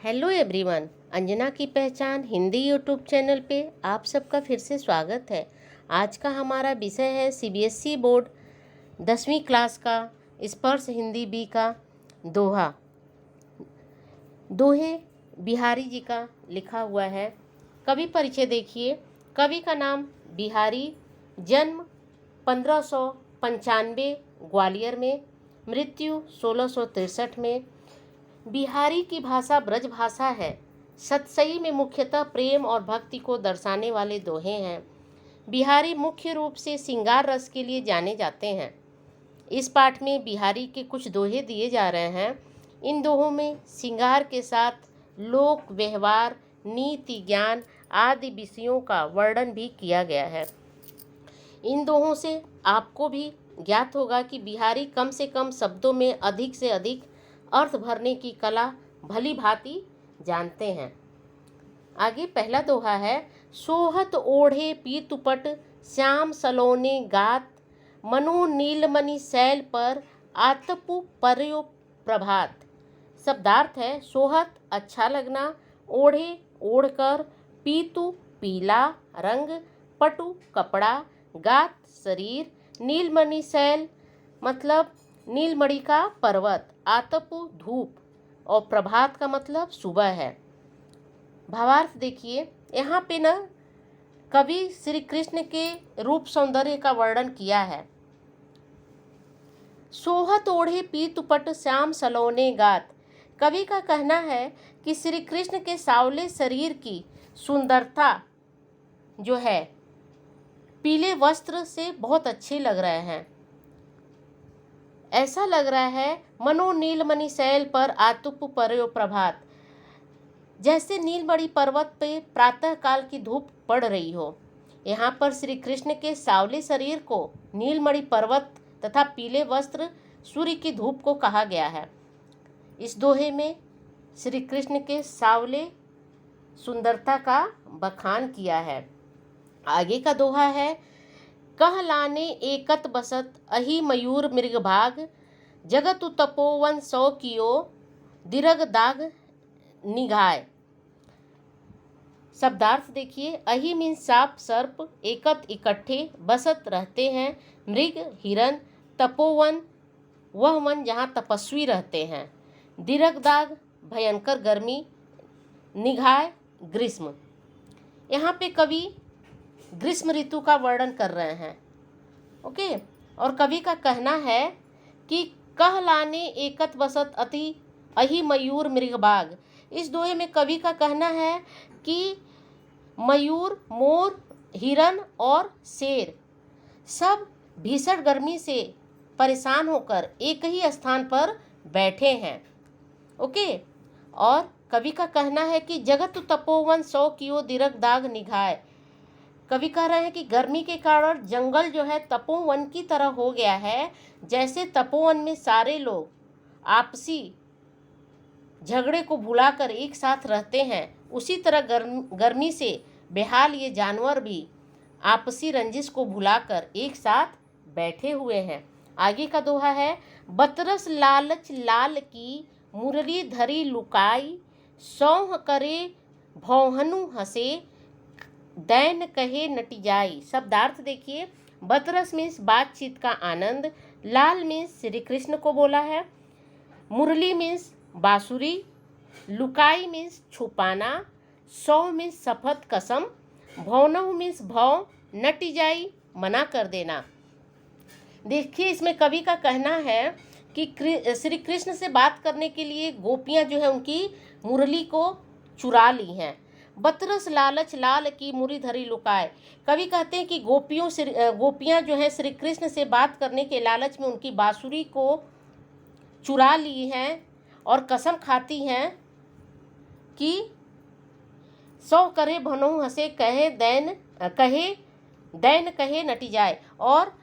Hello everyone, Anjana की पहचान Hindi YouTube channel पे आप सबका फिर से स्वागत है। आज का हमारा विषय है सीबीएसई बोर्ड 10वीं क्लास का स्पर्श हिंदी बी का दोहा। दोहे बिहारी जी का लिखा हुआ है। कवि परिचय देखिए। कवि का नाम बिहारी, जन्म 1595 ग्वालियर में, मृत्यु 1663 में। बिहारी की भाषा ब्रज भाषा है। सतसई में मुख्यतः प्रेम और भक्ति को दर्शाने वाले दोहे हैं। बिहारी मुख्य रूप से श्रृंगार रस के लिए जाने जाते हैं। इस पाठ में बिहारी के कुछ दोहे दिए जा रहे हैं। इन दोहों में श्रृंगार के साथ लोक व्यवहार, नीति, ज्ञान आदि विषयों का वर्णन भी किया गया है। इन दोहों से आपको भी ज्ञात होगा कि बिहारी कम से कम शब्दों में अधिक से अधिक अर्थ भरने की कला भली भांति जानते हैं। आगे पहला दोहा है। सोहत ओढ़े पीतुपट श्याम सलोने गात, मनो नीलमणि शैल पर आतपु पर्यो प्रभात। शब्दार्थ है सोहत अच्छा लगना, ओढ़े ओढ़कर, पीतु पीला रंग, पटु कपड़ा, गात शरीर, नीलमणि शैल मतलब नीलमणि का पर्वत, आतपु धूप और प्रभात का मतलब सुबह है। भावार्थ देखिए। यहाँ पे ना कवि श्री कृष्ण के रूप सौंदर्य का वर्णन किया है। सोहत ओढ़े पीतुपट श्याम सलोने गात। कवि का कहना है कि श्री कृष्ण के सांवले शरीर की सुंदरता जो है पीले वस्त्र से बहुत अच्छे लग रहे हैं। ऐसा लग रहा है मनो नीलमणि शैल पर आतुप पर्यो प्रभात, जैसे नीलमणि पर्वत पे प्रातः काल की धूप पड़ रही हो। यहाँ पर श्री कृष्ण के सांवले शरीर को नीलमणि पर्वत तथा पीले वस्त्र सूर्य की धूप को कहा गया है। इस दोहे में श्री कृष्ण के सांवले सुंदरता का बखान किया है। आगे का दोहा है। कह लाने एकत बसत अहि मयूर मृग भाग, जगतु तपोवन सौ कियो दिरग दाग निघाय। शब्दार्थ देखिए। अहि मीन सांप सर्प, एकत इकट्ठे, बसत रहते हैं, मृग हिरण, तपोवन वह वन जहाँ तपस्वी रहते हैं, दिरग दाग भयंकर गर्मी, निघाय ग्रीष्म। यहाँ पे कवि ग्रीष्म ऋतु का वर्णन कर रहे हैं। ओके। और कवि का कहना है कि कह लाने एकत बसत अति अहि मयूर मृगबाग। इस दोहे में कवि का कहना है कि मयूर, मोर, हिरन और शेर सब भीषण गर्मी से परेशान होकर एक ही स्थान पर बैठे हैं। ओके। और कवि का कहना है कि जगत तपोवन सौ कियो दिरग दाग निघाय। कवि कह रहे हैं कि गर्मी के कारण जंगल जो है तपोवन की तरह हो गया है। जैसे तपोवन में सारे लोग आपसी झगड़े को भुलाकर एक साथ रहते हैं, उसी तरह गर्मी से बेहाल ये जानवर भी आपसी रंजिश को भुलाकर एक साथ बैठे हुए हैं। आगे का दोहा है। बतरस लालच लाल की मुरली धरी लुकाई, सौह करे भौहनु हंसे, दैन कहे नटी जाई। शब्दार्थ देखिए। बतरस मीन्स बातचीत का आनंद, लाल मीन्स श्री कृष्ण को बोला है, मुरली मीन्स बांसुरी, लुकाई मीन्स छुपाना, सौ मीन्स शपथ कसम, भौनहु मीन्स भौ, नटी जाई मना कर देना। देखिए इसमें कवि का कहना है कि श्री कृष्ण से बात करने के लिए गोपियां जो है उनकी मुरली को चुरा ली हैं। बतरस लालच लाल की मुरी धरी लुकाए। कवि कहते हैं कि गोपियां जो हैं श्री कृष्ण से बात करने के लालच में उनकी बांसुरी को चुरा ली हैं और कसम खाती हैं कि सौ करे भनों हंसे, कहे दैन कहे नटी जाए। और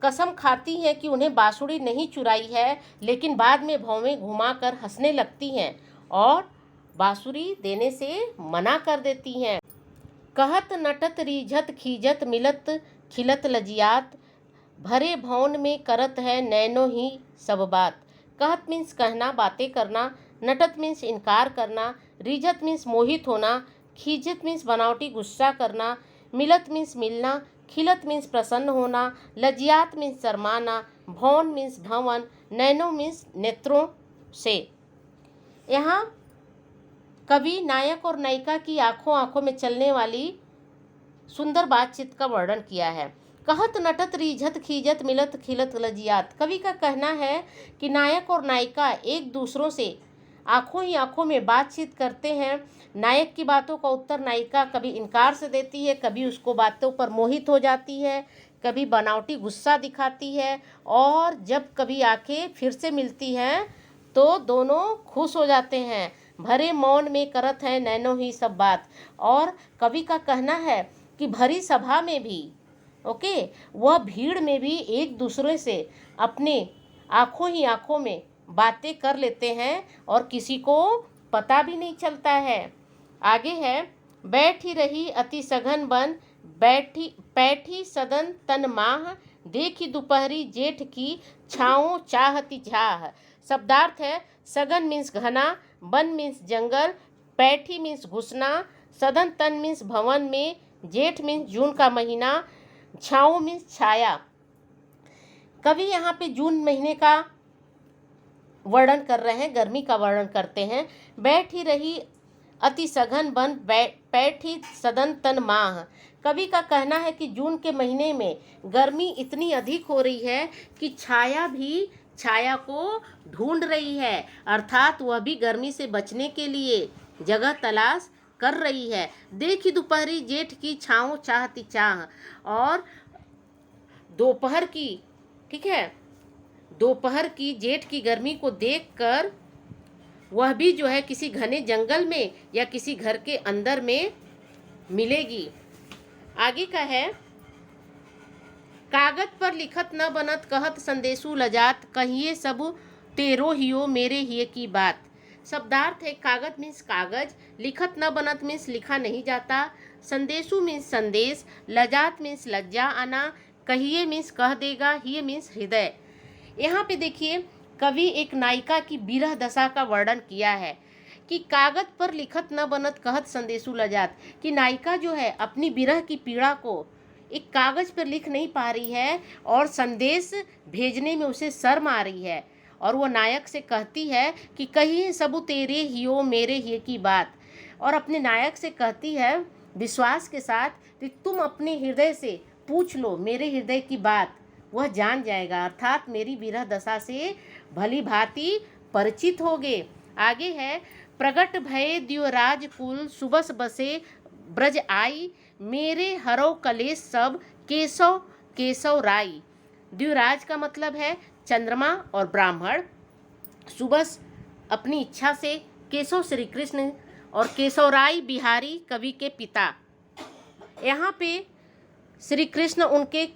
कसम खाती हैं कि उन्हें बांसुरी नहीं चुराई है, लेकिन बाद में भौवें घुमाकर हंसने लगती हैं और बांसुरी देने से मना कर देती हैं। कहत नटत रीझत खीजत मिलत खिलत लजियात, भरे भौन में करत है नैनो ही सब बात। कहत मीन्स कहना, बातें करना, नटत मीन्स इनकार करना, रिझत मीन्स मोहित होना, खीजत मीन्स बनावटी गुस्सा करना, मिलत मीन्स मिलना, खिलत मीन्स प्रसन्न होना, लजियात मीन्स शर्माना, भौन मीन्स भवन, नैनो मीन्स नेत्रों से। यहाँ कवि नायक और नायिका की आंखों आंखों में चलने वाली सुंदर बातचीत का वर्णन किया है। कहत नटत रिझत खीजत मिलत खिलत लजियात। कवि का कहना है कि नायक और नायिका एक दूसरों से आंखों ही आंखों में बातचीत करते हैं। नायक की बातों का उत्तर नायिका कभी इनकार से देती है, कभी उसको बातों पर मोहित हो जाती है, कभी बनावटी गुस्सा दिखाती है, और जब कभी आंखें फिर से मिलती हैं तो दोनों खुश हो जाते हैं। भरे मौन में करत है नैनो ही सब बात। और कवि का कहना है कि भरी सभा में भी वह भीड़ में भी एक दूसरे से अपने आंखों ही आंखों में बातें कर लेते हैं और किसी को पता भी नहीं चलता है। आगे है, बैठी रही अति सघन बन, बैठी सदन तन माह, देखी दोपहरी जेठ की छाँव चाहती झाह। शब्दार्थ है, सघन मीन्स घना, वन मीन्स जंगल, पैठी मीन्स घुसना, सदन तन मीन्स भवन में, जेठ मीन्स जून का महीना, छाँव मीन्स छाया। कवि यहाँ पे जून महीने का वर्णन कर रहे हैं, गर्मी का वर्णन करते हैं। बैठी रही अति सघन वन, पैठी सदन तन माह। कवि का कहना है कि जून के महीने में गर्मी इतनी अधिक हो रही है कि छाया भी छाया को ढूंढ रही है, अर्थात वह भी गर्मी से बचने के लिए जगह तलाश कर रही है। देखी दोपहरी जेठ की छाँव चाहती चाह। और दोपहर की, ठीक है, दोपहर की जेठ की गर्मी को देखकर वह भी जो है किसी घने जंगल में या किसी घर के अंदर में मिलेगी। आगे का है, कागज पर लिखत न बनत कहत संदेशु लजात, कहिए सब तेरो हियो मेरे हिये की बात। शब्दार्थ है, कागज मीन्स कागज, लिखत न बनत मीन्स लिखा नहीं जाता, संदेशु मीन्स संदेश, लजात मीन्स लज्जा आना, कहिए मीन्स कह देगा, हिये मीन्स हृदय। यहाँ पे देखिए कवि एक नायिका की विरह दशा का वर्णन किया है कि कागज पर लिखत न बनत कहत संदेशु लजात, कि नायिका जो है अपनी विरह की पीड़ा को एक कागज पर लिख नहीं पा रही है और संदेश भेजने में उसे शर्म आ रही है, और वो नायक से कहती है कि कहिए सबू तेरे हियो मेरे हिये की बात। और अपने नायक से कहती है विश्वास के साथ कि तुम अपने हृदय से पूछ लो मेरे हृदय की बात, वह जान जाएगा, अर्थात मेरी विरह दशा से भली भांति परिचित होगे। आगे है, प्रगट भये द्युराज कुल सुबस बसे ब्रज आई, मेरे हरो कलेश सब केशव केशव राई। द्युराज का मतलब है चंद्रमा और ब्राह्मण, सुबस अपनी इच्छा से, केशव श्री कृष्ण, और केशवराय बिहारी कवि के पिता। यहाँ पे श्री कृष्ण उनके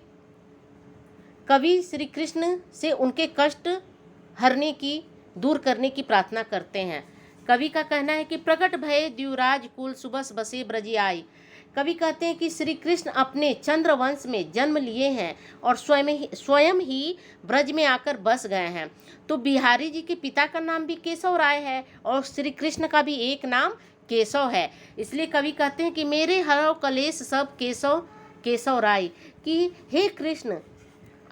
कवि श्री कृष्ण से उनके कष्ट हरने की, दूर करने की प्रार्थना करते हैं। कवि का कहना है कि प्रकट भये द्युराज कुल सुबस बसे ब्रज आई। कवि कहते हैं कि श्री कृष्ण अपने चंद्रवंश में जन्म लिए हैं और स्वयं ही ब्रज में आकर बस गए हैं। तो बिहारी जी के पिता का नाम भी केशव राय है और श्री कृष्ण का भी एक नाम केशव है, इसलिए कवि कहते हैं कि मेरे हरो कलेश सब केशव केशव राय, कि हे कृष्ण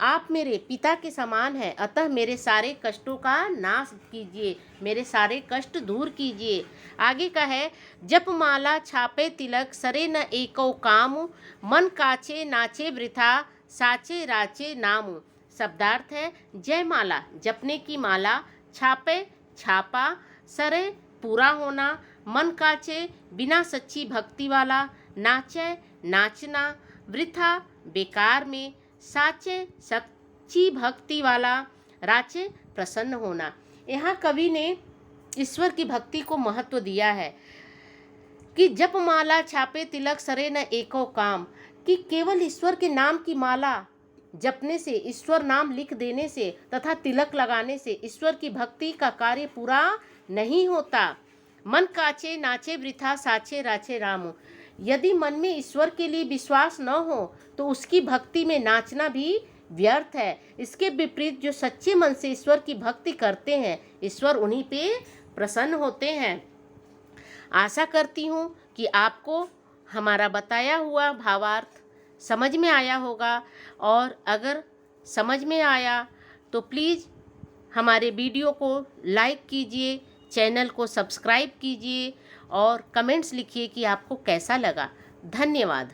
आप मेरे पिता के समान हैं, अतः मेरे सारे कष्टों का नाश कीजिए, मेरे सारे कष्ट दूर कीजिए। आगे का है, जप माला छापे तिलक सरे न एको काम, मन काचे नाचे वृथा साचे राचे नाम। शब्दार्थ है, जय माला जपने की माला, छापे छापा, सरे पूरा होना, मन काचे बिना सच्ची भक्ति वाला, नाचे नाचना, वृथा बेकार में, साचे सच्ची भक्ति वाला, राचे प्रसन्न होना। यहाँ कवि ने ईश्वर की भक्ति को महत्व दिया है कि जप माला छापे तिलक सरे न एको काम, कि केवल ईश्वर के नाम की माला जपने से, ईश्वर नाम लिख देने से तथा तिलक लगाने से ईश्वर की भक्ति का कार्य पूरा नहीं होता। मन काचे नाचे वृथा साचे राचे राम, यदि मन में ईश्वर के लिए विश्वास न हो तो उसकी भक्ति में नाचना भी व्यर्थ है। इसके विपरीत जो सच्चे मन से ईश्वर की भक्ति करते हैं, ईश्वर उन्हीं पे प्रसन्न होते हैं। आशा करती हूँ कि आपको हमारा बताया हुआ भावार्थ समझ में आया होगा, और अगर समझ में आया तो प्लीज़ हमारे वीडियो को लाइक कीजिए, चैनल को सब्सक्राइब कीजिए और कमेंट्स लिखिए कि आपको कैसा लगा। धन्यवाद।